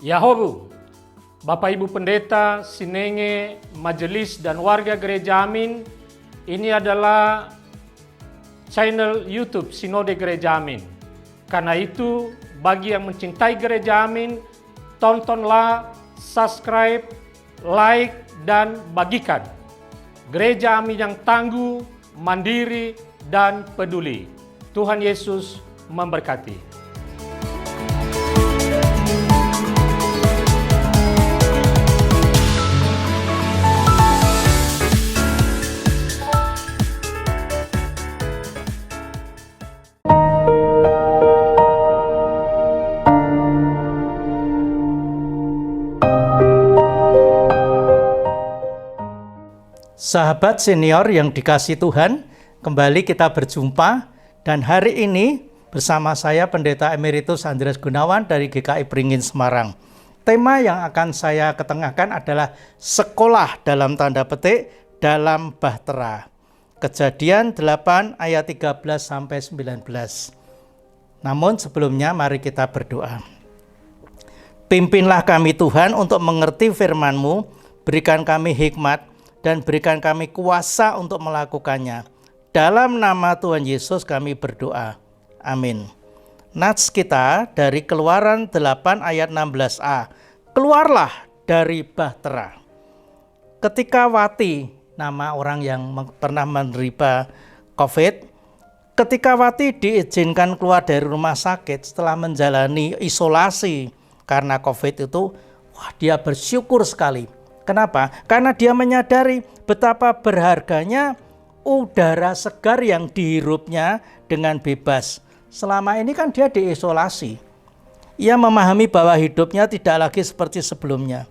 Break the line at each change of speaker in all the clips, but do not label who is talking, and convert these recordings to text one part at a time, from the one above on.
Yahobu, Bapak Ibu Pendeta, Sinenge, Majelis dan warga Gereja Amin, ini adalah channel YouTube Sinode Gereja Amin. Karena itu, bagi yang mencintai Gereja Amin, tontonlah, subscribe, like, dan bagikan. Gereja Amin yang tangguh, mandiri, dan peduli. Tuhan Yesus memberkati.
Sahabat senior yang dikasihi Tuhan, kembali kita berjumpa dan hari ini bersama saya Pendeta Emeritus Andreas Gunawan dari GKI Beringin Semarang. Tema yang akan saya ketengahkan adalah sekolah dalam tanda petik dalam bahtera. Kejadian 8 ayat 13 sampai 19. Namun sebelumnya mari kita berdoa. Pimpinlah kami Tuhan untuk mengerti firman-Mu, berikan kami hikmat dan berikan kami kuasa untuk melakukannya. Dalam nama Tuhan Yesus kami berdoa. Amin. Nats kita dari Keluaran 8 ayat 16a. Keluarlah dari bahtera. Ketika Wati, nama orang yang pernah menderita COVID, ketika Wati diizinkan keluar dari rumah sakit setelah menjalani isolasi karena COVID itu, dia bersyukur sekali. Kenapa? Karena dia menyadari betapa berharganya udara segar yang dihirupnya dengan bebas. Selama ini kan dia diisolasi. Ia memahami bahwa hidupnya tidak lagi seperti sebelumnya.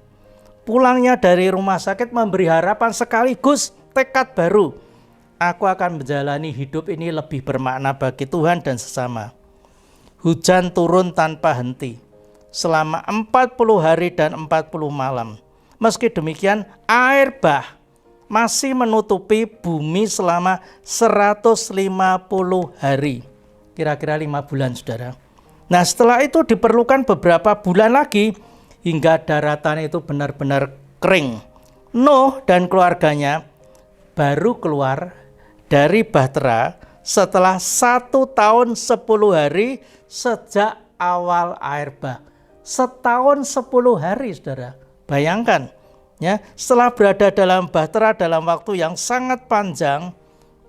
Pulangnya dari rumah sakit memberi harapan sekaligus tekad baru. Aku akan menjalani hidup ini lebih bermakna bagi Tuhan dan sesama. Hujan turun tanpa henti selama 40 hari dan 40 malam. Meski demikian, air bah masih menutupi bumi selama 150 hari. Kira-kira 5 bulan, saudara. Nah, setelah itu diperlukan beberapa bulan lagi hingga daratan itu benar-benar kering. Nuh dan keluarganya baru keluar dari bahtera setelah 1 tahun 10 hari sejak awal air bah. Setahun 10 hari, saudara. Bayangkan, ya, setelah berada dalam bahtera dalam waktu yang sangat panjang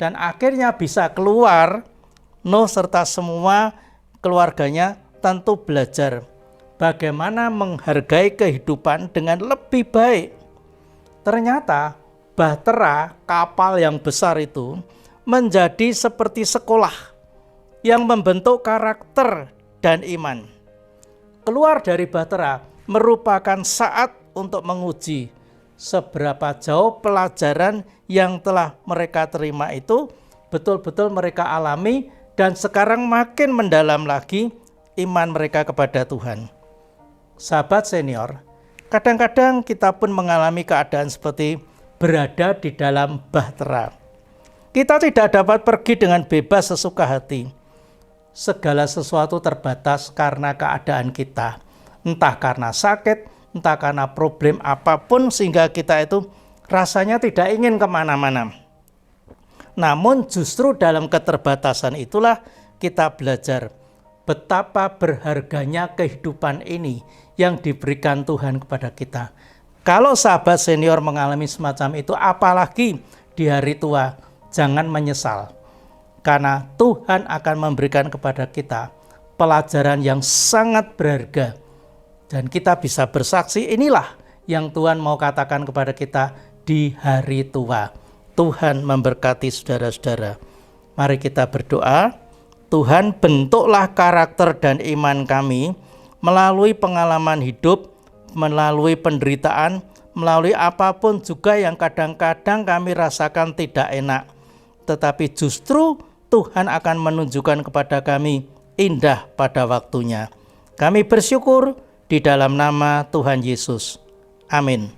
dan akhirnya bisa keluar, Nuh serta semua keluarganya tentu belajar bagaimana menghargai kehidupan dengan lebih baik. Ternyata bahtera kapal yang besar itu menjadi seperti sekolah yang membentuk karakter dan iman. Keluar dari bahtera merupakan saat untuk menguji seberapa jauh pelajaran yang telah mereka terima itu betul-betul mereka alami dan sekarang makin mendalam lagi iman mereka kepada Tuhan. Sahabat senior, kadang-kadang kita pun mengalami keadaan seperti berada di dalam bahtera. Kita tidak dapat pergi dengan bebas sesuka hati. Segala sesuatu terbatas karena keadaan kita, entah karena sakit, entah karena problem apapun sehingga kita itu rasanya tidak ingin kemana-mana. Namun justru dalam keterbatasan itulah kita belajar betapa berharganya kehidupan ini yang diberikan Tuhan kepada kita. Kalau sahabat senior mengalami semacam itu, apalagi di hari tua, jangan menyesal. Karena Tuhan akan memberikan kepada kita pelajaran yang sangat berharga. Dan kita bisa bersaksi, inilah yang Tuhan mau katakan kepada kita di hari tua. Tuhan memberkati saudara-saudara. Mari kita berdoa. Tuhan, bentuklah karakter dan iman kami melalui pengalaman hidup, melalui penderitaan, melalui apapun juga yang kadang-kadang kami rasakan tidak enak. Tetapi justru Tuhan akan menunjukkan kepada kami indah pada waktunya. Kami bersyukur di dalam nama Tuhan Yesus. Amin.